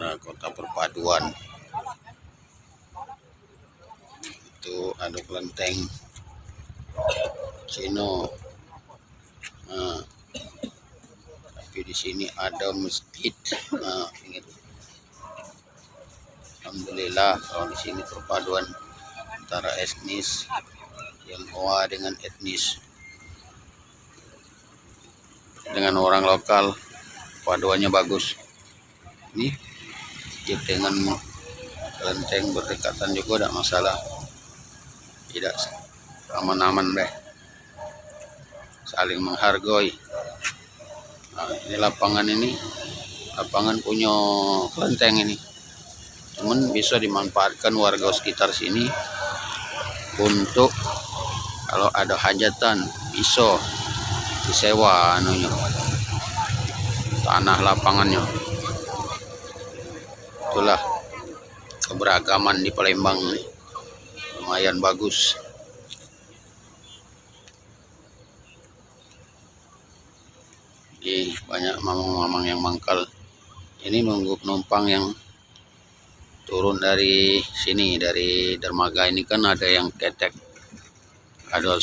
Nah, kota perpaduan itu ada kelenteng Cino. Nah, tapi di sini ada masjid. Nah, ini alhamdulillah kalau di sini perpaduan antara etnis Tionghoa dengan etnis dengan orang lokal, paduannya bagus. Ini masjid dengan kelenteng berdekatan juga tidak masalah, tidak aman-aman deh, saling menghargai. Nah, ini lapangan punya kelenteng ini, cuman bisa dimanfaatkan warga sekitar sini untuk kalau ada hajatan bisa disewa anunya, tanah lapangannya. Itulah keberagaman di Palembang nih, lumayan bagus. Banyak mamang-mamang yang mangkal. Ini nunggu penumpang yang turun dari sini, dari dermaga ini kan ada yang ketek, ada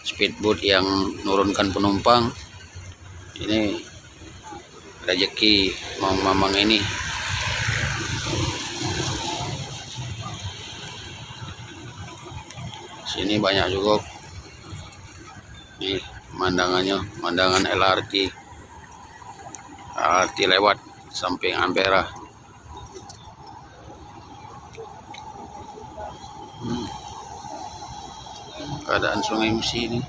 speedboat yang menurunkan penumpang. Ini rezeki mamang-mamang ini. Sini banyak juga nih pemandangan LRT lewat samping Ampera. Keadaan Sungai Musi ini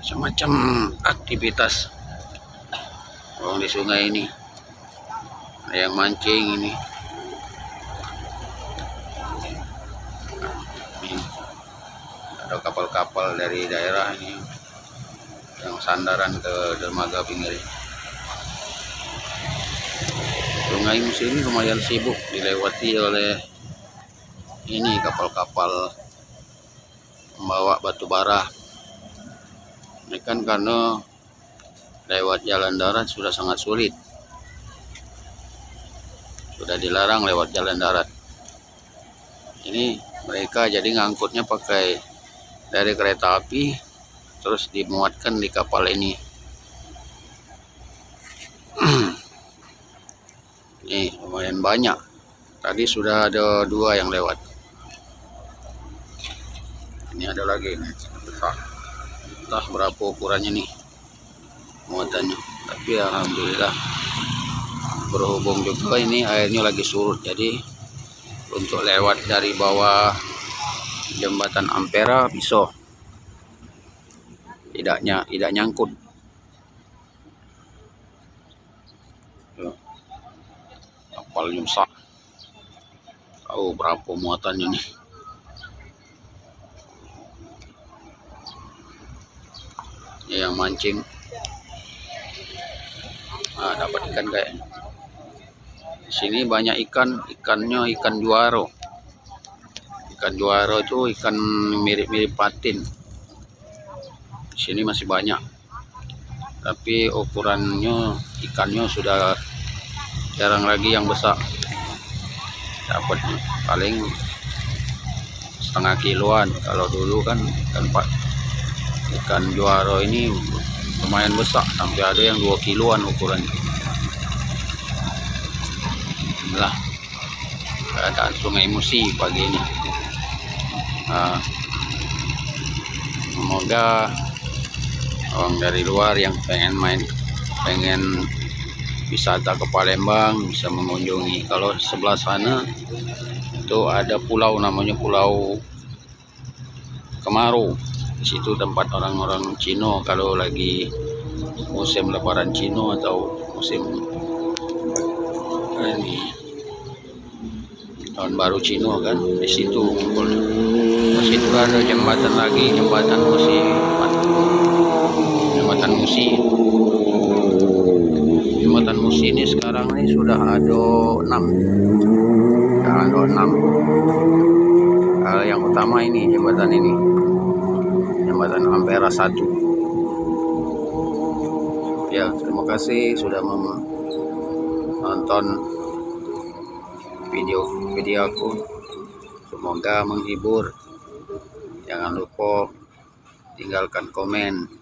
macam-macam aktivitas orang di sungai ini. Ada yang mancing ini. Ada kapal-kapal dari daerah ini yang sandaran ke dermaga pinggir. Sungai Musi ini lumayan sibuk dilewati oleh ini kapal-kapal membawa batu bara. Ini kan karena lewat jalan darat sudah sangat sulit, sudah dilarang lewat jalan darat. Ini mereka jadi ngangkutnya pakai dari kereta api, terus dimuatkan di kapal ini. Nih lumayan banyak. Tadi sudah ada 2 yang lewat. Ini ada lagi nih. Entah berapa ukurannya nih muatannya. Tapi alhamdulillah berhubung juga ini airnya lagi surut, jadi untuk lewat dari bawah jembatan Ampera bisa, tidak nyangkut. Kapal nyusak, tahu berapa muatannya nih. Ini yang mancing, nah dapat ikan kayaknya. Sini banyak ikannya ikan juaro. Ikan juaro itu ikan mirip-mirip patin. Di sini masih banyak, tapi ukurannya ikannya sudah jarang lagi yang besar. Dapatnya paling setengah kiloan. Kalau dulu kan ikan juaro ini lumayan besar, sampai ada yang 2 kiloan ukurannya. Inilah keadaan Sungai Musi pagi ini. Semoga orang dari luar yang pengen wisata ke Palembang bisa mengunjungi. Kalau sebelah sana itu ada pulau namanya Pulau Kemaru. Di situ tempat orang-orang Cino kalau lagi musim Lebaran Cino atau musim ini tahun baru Cino kan, di situ ngumpulnya. Di situ ada jembatan lagi, jembatan Musi. Jembatan Musi ini sekarang ini sudah ada 6. Yang utama ini jembatan Ampera 1. Ya, terima kasih sudah menonton video aku. Semoga menghibur. Jangan lupa tinggalkan komen.